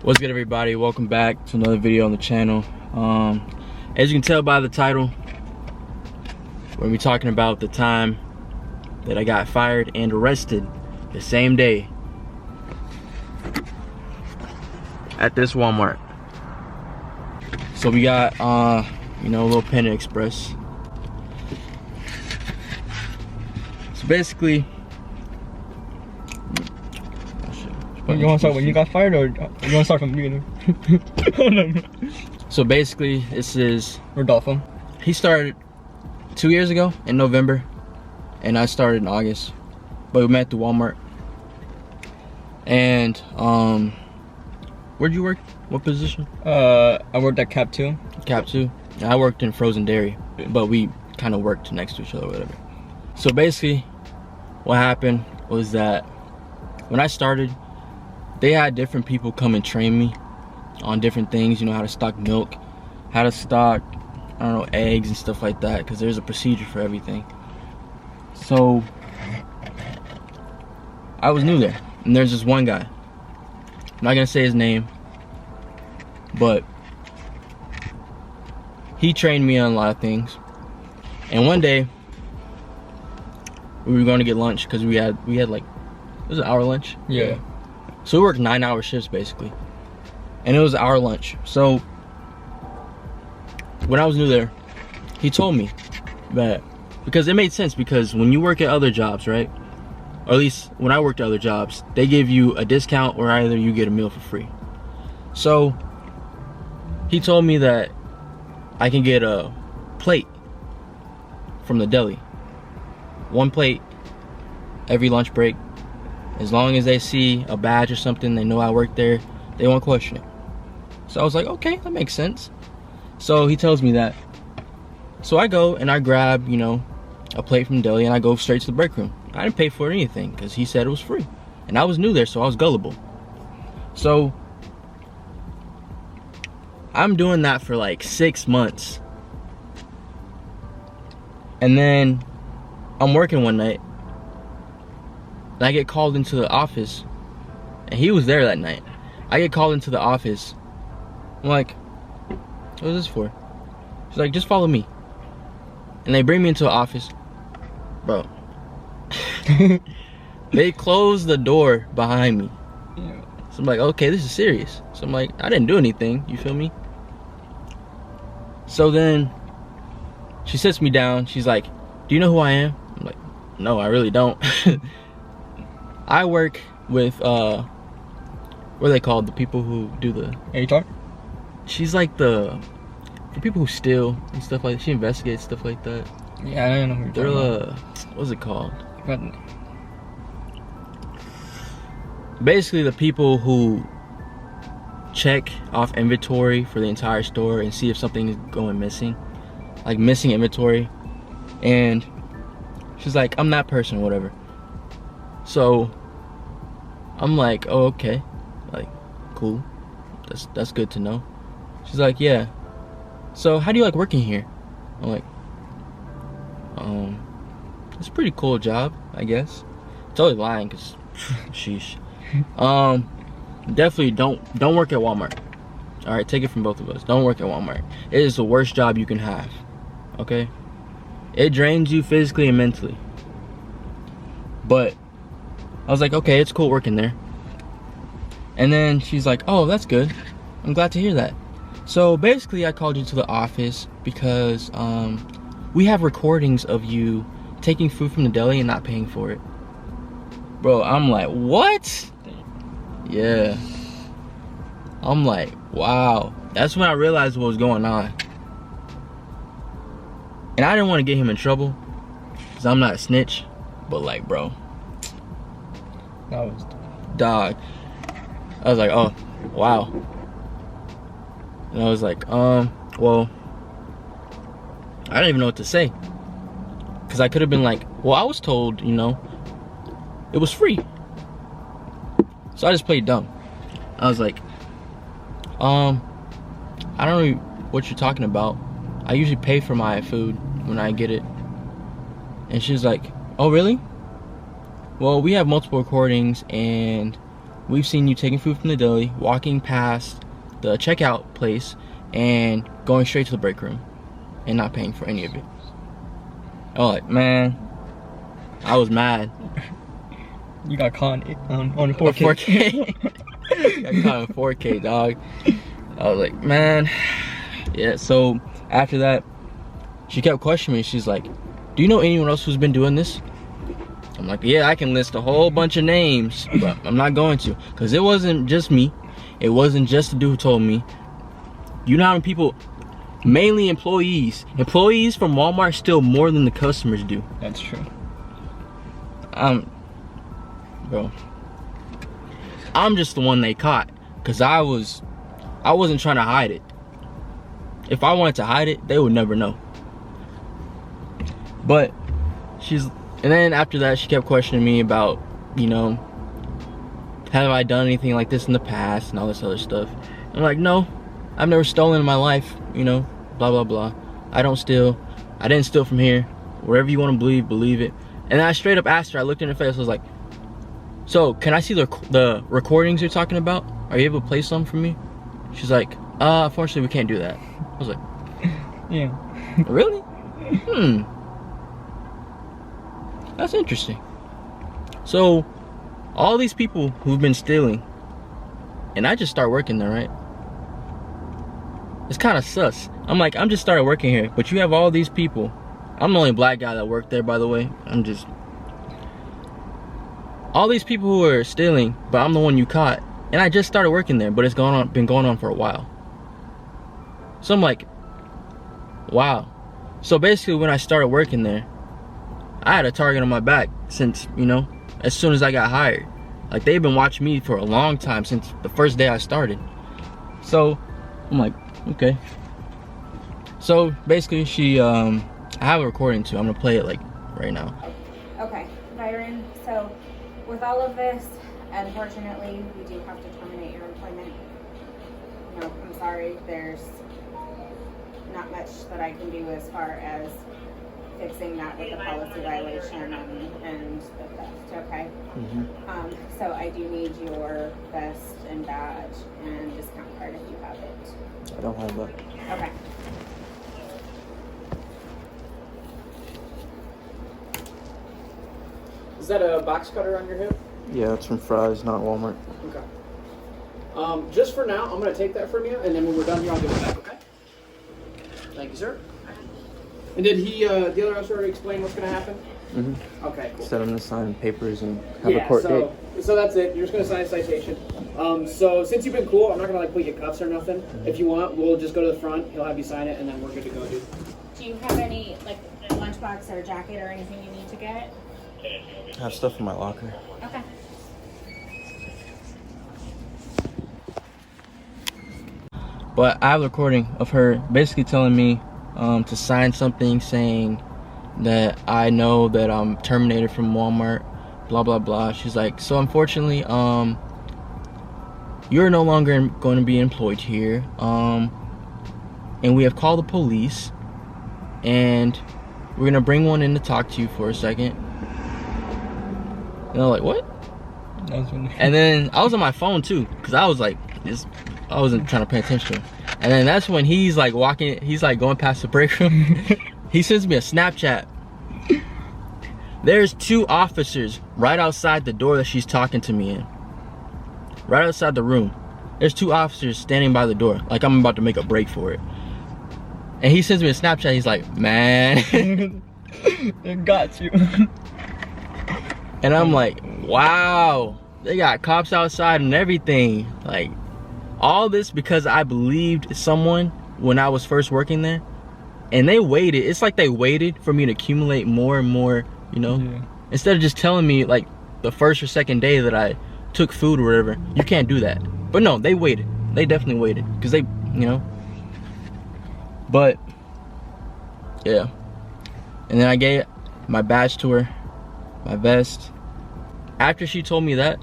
What's good, everybody? Welcome back to another video on the channel. As you can tell by the title, we're gonna be talking about the time that I got fired and arrested the same day at this Walmart. So we got a little Panda Express. So basically, you want to start when you got fired, or you want to start from the beginning? So basically, this is Rodolfo. He started 2 years ago in November, and I started in August. But we met at the Walmart. And where'd you work? What position? I worked at Cap 2. Cap 2. I worked in frozen dairy, but we kind of worked next to each other or whatever. So basically, what happened was that when I started, they had different people come and train me on different things, how to stock milk, how to stock, eggs and stuff like that, because there's a procedure for everything. So I was new there, and there's this one guy. I'm not gonna say his name, but he trained me on a lot of things. And one day we were going to get lunch because we had like, it was an hour lunch. Yeah. So we worked 9-hour shifts basically, and it was our lunch. So when I was new there, he told me that, because it made sense, because when you work at other jobs, right, or at least when I worked at other jobs, they give you a discount or either you get a meal for free. So he told me that I can get a plate from the deli, one plate every lunch break. As long as they see a badge or something, they know I work there, they won't question it. So I was like, okay, that makes sense. So he tells me that. So I go and I grab, a plate from the deli, and I go straight to the break room. I didn't pay for anything because he said it was free. And I was new there, so I was gullible. So I'm doing that for like 6 months. And then I'm working one night, and I get called into the office, and he was there that night. I get called into the office. I'm like, what is this for? She's like, just follow me. And they bring me into the office. Bro. They closed the door behind me. Yeah. So I'm like, okay, this is serious. So I'm like, I didn't do anything, you feel me? So then she sits me down. She's like, do you know who I am? I'm like, no, I really don't. I work with what are they called? The people who do the HR? She's like the people who steal and stuff like that. She investigates stuff like that. Yeah, I don't know who you're talking about. What's it called? But basically the people who check off inventory for the entire store and see if something is going missing, like missing inventory. And she's like, I'm that person or whatever. So I'm like, oh, okay, like, cool, that's good to know. She's like, yeah, so how do you like working here? I'm like, it's a pretty cool job, I guess. Totally lying, because sheesh. Definitely don't work at Walmart. All right, take it from both of us. Don't work at Walmart. It is the worst job you can have. Okay, it drains you physically and mentally. But I was like, okay, it's cool working there. And then she's like, oh, that's good, I'm glad to hear that. So basically I called you to the office because we have recordings of you taking food from the deli and not paying for it. Bro, I'm like, what? Yeah. I'm like, wow. That's when I realized what was going on. And I didn't want to get him in trouble, because I'm not a snitch. But like, bro, that was dog. I was like, oh, wow. And I was like, well, I don't even know what to say. Because I could have been like, well, I was told, it was free. So I just played dumb. I was like, I don't know what you're talking about. I usually pay for my food when I get it. And she's like, oh, really? Well, we have multiple recordings, and we've seen you taking food from the deli, walking past the checkout place, and going straight to the break room, and not paying for any of it. I was like, man, I was mad. You got caught on 4K. 4K. Got caught on 4K, dog. I was like, man. Yeah, so after that, she kept questioning me. She's like, do you know anyone else who's been doing this? I'm like, yeah, I can list a whole bunch of names, but I'm not going to. Because it wasn't just me. It wasn't just the dude who told me. You know how many people, mainly employees from Walmart steal more than the customers do. That's true. Bro, I'm just the one they caught, because I wasn't trying to hide it. If I wanted to hide it, they would never know. But and then after that, she kept questioning me about, you know, have I done anything like this in the past and all this other stuff. I'm like, no, I've never stolen in my life, you know, blah blah blah. I don't steal. I didn't steal from here. Whatever you want to believe, believe it. And then I straight up asked her, I looked in her face, I was like, so can I see the recordings you're talking about? Are you able to play some for me? She's like, unfortunately we can't do that. I was like, yeah. Really? That's interesting. So all these people who've been stealing, and I just start working there, right? It's kind of sus. I'm like, I'm just started working here, but you have all these people. I'm the only black guy that worked there, by the way. All these people who are stealing, but I'm the one you caught, and I just started working there, but it's been going on for a while. So I'm like, wow. So basically, when I started working there, I had a target on my back since, you know, as soon as I got hired. Like, they've been watching me for a long time, since the first day I started. So I'm like, okay. So basically, I have a recording too. I'm gonna play it like right now. Okay, Byron, so with all of this, unfortunately, we do have to terminate your employment. No, I'm sorry, there's not much that I can do as far as fixing that with the policy violation and the theft, okay? So I do need your vest and badge and discount card if you have it. I don't have that. Okay. Is that a box cutter on your hip? Yeah, it's from Fry's, not Walmart. Okay. Just for now, I'm going to take that from you, and then when we're done here, I'll give it back, okay? Thank you, sir. And did the other officer already explain what's going to happen? Mm-hmm. Okay, cool. Said I'm gonna sign papers and have a court date. So that's it. You're just gonna sign a citation. So since you've been cool, I'm not gonna like put you cuffs or nothing. If you want, we'll just go to the front. He'll have you sign it, and then we're good to go, dude. Do you have any, like, lunchbox or jacket or anything you need to get? I have stuff in my locker. Okay. But I have a recording of her basically telling me to sign something saying that I know that I'm terminated from Walmart, blah blah blah. She's like, so unfortunately, you're no longer going to be employed here, and we have called the police, and we're gonna bring one in to talk to you for a second. And I'm like, what? And then I was on my phone too, because I was like, I wasn't trying to pay attention. And then that's when he's like going past the break room. He sends me a Snapchat. There's 2 officers right outside the door that she's talking to me in. Right outside the room. There's 2 officers standing by the door, like I'm about to make a break for it. And he sends me a Snapchat. He's like, man. It got you. And I'm like, wow. They got cops outside and everything. Like, all this because I believed someone when I was first working there. And they waited. It's like they waited for me to accumulate more and more, you know? Yeah. Instead of just telling me like the first or second day that I took food or whatever. You can't do that. But no, they waited. They definitely waited. Because they, you know. But, yeah. And then I gave my badge to her. My vest. After she told me that,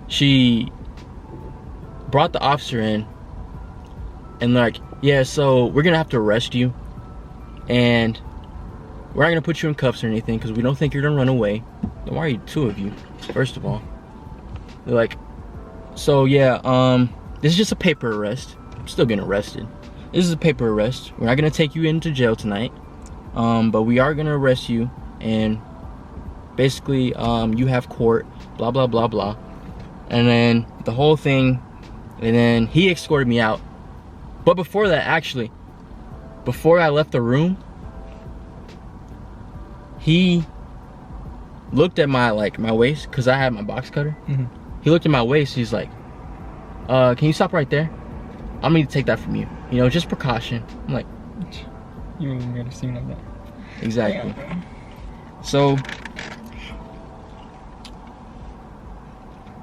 she brought the officer in. And like, yeah, so we're gonna have to arrest you, and we're not gonna put you in cuffs or anything because we don't think you're gonna run away. Then why are you 2 of you, first of all? They're like, so yeah, this is just a paper arrest. I'm still getting arrested. This is a paper arrest. We're not gonna take you into jail tonight, but we are gonna arrest you, and basically, you have court, blah blah blah blah. And then the whole thing, and then he escorted me out. But before that, actually, before I left the room, he looked at my my waist, because I had my box cutter. He looked at my waist. He's like, can you stop right there? I'm gonna need to take that from you, you know, just precaution. I'm like, you wouldn't get a scene like that. exactly. So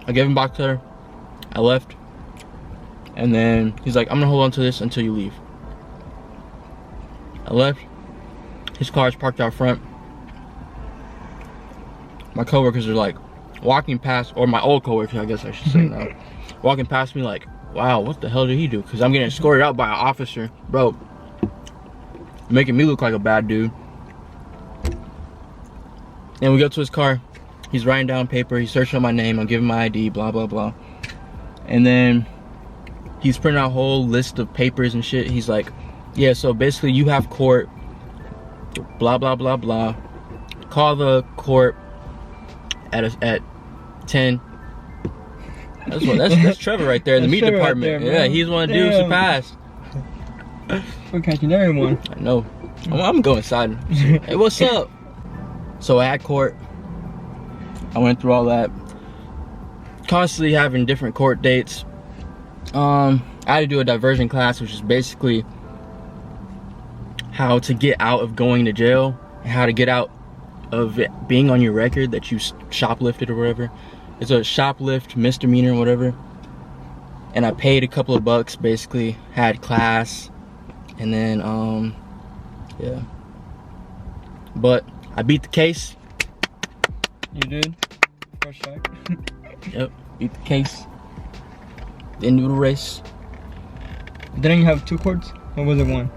I gave him box cutter, I left, and then he's like, I'm gonna hold on to this until you leave. I left. His car's parked out front. My coworkers are like walking past, or my old coworkers, I guess I should say now, walking past me like, wow, what the hell did he do? Because I'm getting escorted out by an officer, bro, making me look like a bad dude. And we go to his car. He's writing down paper. He's searching my name. I'm giving my ID, blah blah blah. And then he's printing out a whole list of papers and shit. He's like, yeah, so basically you have court, blah blah blah blah. Call the court at 10. That's Trevor right there in the meat Trevor department. right there, yeah, he's one of the dudes who passed. We're catching everyone. I know. I'm going inside. Hey, what's up? So at court, I went through all that. Constantly having different court dates. I had to do a diversion class, which is basically how to get out of going to jail, and how to get out of it being on your record that you shoplifted or whatever. It's a shoplift misdemeanor or whatever. And I paid a couple of bucks, basically had class, and then yeah. But I beat the case. You did? First try? Yep, beat the case. Didn't do the race. Didn't you have two courts? Or was it one?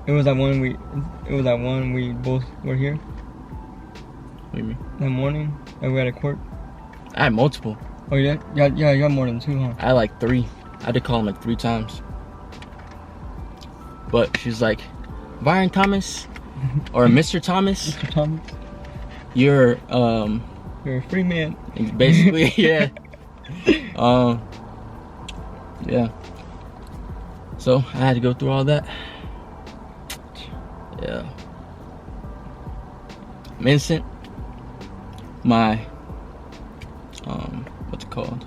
It was that one we both were here. What do you mean? That morning that we had a court. I had multiple. Oh yeah? Yeah, you got more than two, huh? I had like 3. I had to call him like 3 times. But she's like, Byron Thomas or Mr. Thomas, Mr. Thomas, you're you're a free man. basically yeah. Yeah. So I had to go through all that. Yeah. I'm innocent. My what's it called?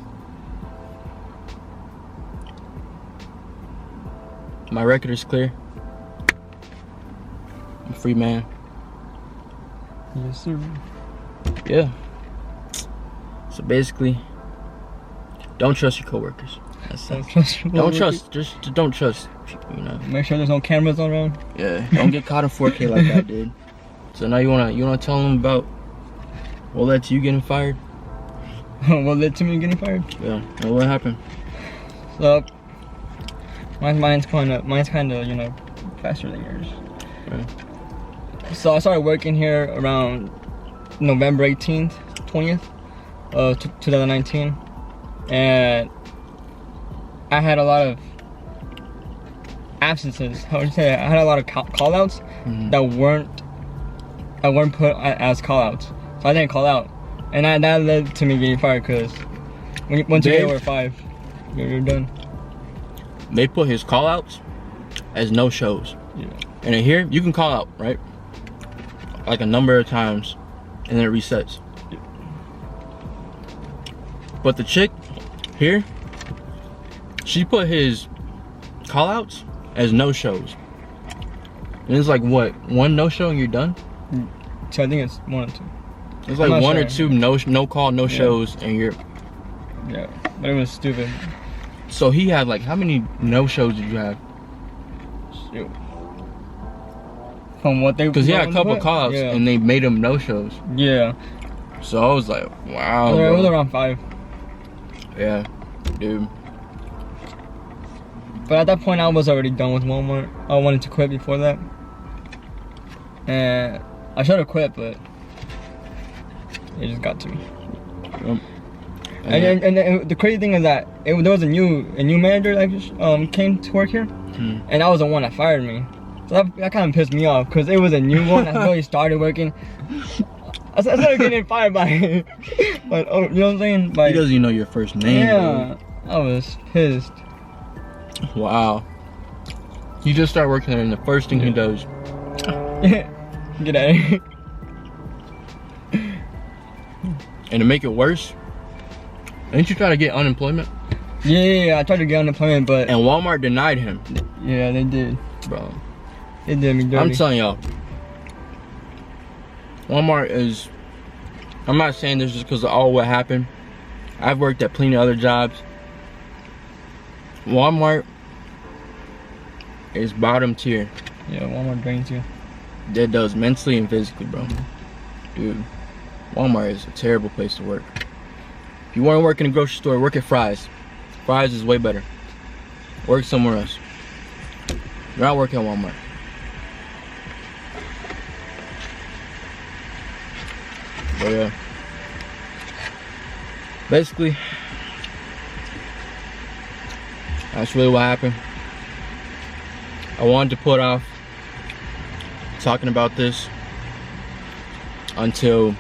My record is clear. I'm a free man. Yes, sir. Yeah. So basically, don't trust your coworkers. That's Don't it. trust your Don't coworkers. trust. Just don't trust. You know. Make sure there's no cameras around. Yeah. Don't get caught in 4K like that, dude. So now you wanna tell them about what led to you getting fired? What led to me getting fired? Yeah. Well, what happened? So mine's kind of you know faster than yours. Right. So I started working here around November 18th, 20th, 2019, and I had a lot of absences. How would you say? I had a lot of call-outs that weren't put as call-outs, so I didn't call out, and that led to me getting fired because once you get over 5, you're done. They put his call outs as no shows. Yeah. And in here, you can call out, right? Like a number of times, and then it resets. Yeah. But the chick here, she put his call outs as no shows. And it's like, what, 1 no show and you're done? So I think it's 1 or 2. It's like I'm not 1 or sure. 2 no call, no shows, and you're... Yeah, but it was stupid. So he had like, how many no shows did you have? Shoot. From what they... Because he had a couple call outs, yeah. and they made him no shows. Yeah. So I was like, wow, It was bro. around 5. Yeah, dude. But at that point, I was already done with Walmart. I wanted to quit before that. And I should have quit, but it just got to me. And the crazy thing is that there was a new manager that came to work here, and that was the one that fired me. So that kind of pissed me off because it was a new one that really started working. I started getting fired by, but oh, you know what I'm saying? Like, he doesn't even know your first name. Yeah, bro. I was pissed. Wow. You just start working there, and the first thing he does. Get out of here. And to make it worse, didn't you try to get unemployment? Yeah, I tried to get unemployment, but And Walmart denied him. yeah, they did. Bro, They did me dirty. I'm telling y'all, Walmart is. I'm not saying this just because of all what happened. I've worked at plenty of other jobs. Walmart is bottom tier. Yeah, Walmart drains you. That does mentally and physically, bro. Dude, Walmart is a terrible place to work. If you want to work in a grocery store, work at Fry's. Fry's is way better. Work somewhere else. You're not working at Walmart. But yeah. Basically, that's really what happened. I wanted to put off talking about this until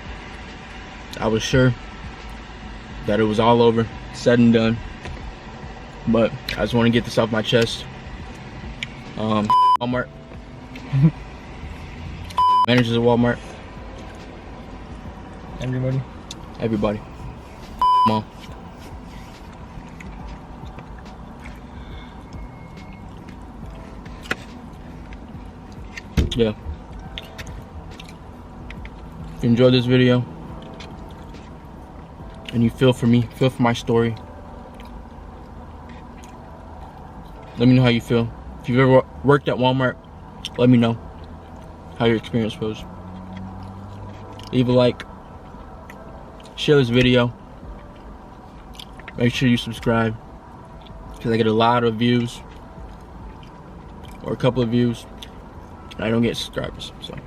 I was sure that it was all over, said and done. But I just want to get this off my chest. Walmart. Managers at Walmart. Everybody. Mom. Yeah. If you enjoyed this video and you feel for me, feel for my story, let me know how you feel. If you've ever worked at Walmart, let me know how your experience was. Leave a like, share this video, make sure you subscribe because I get a lot of views or a couple of views and I don't get subscribers, so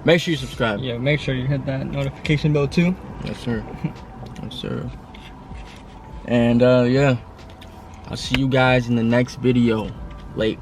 make sure you subscribe. Yeah, make sure you hit that notification bell too. Yes sir. Yes sir. And yeah, I'll see you guys in the next video. Late.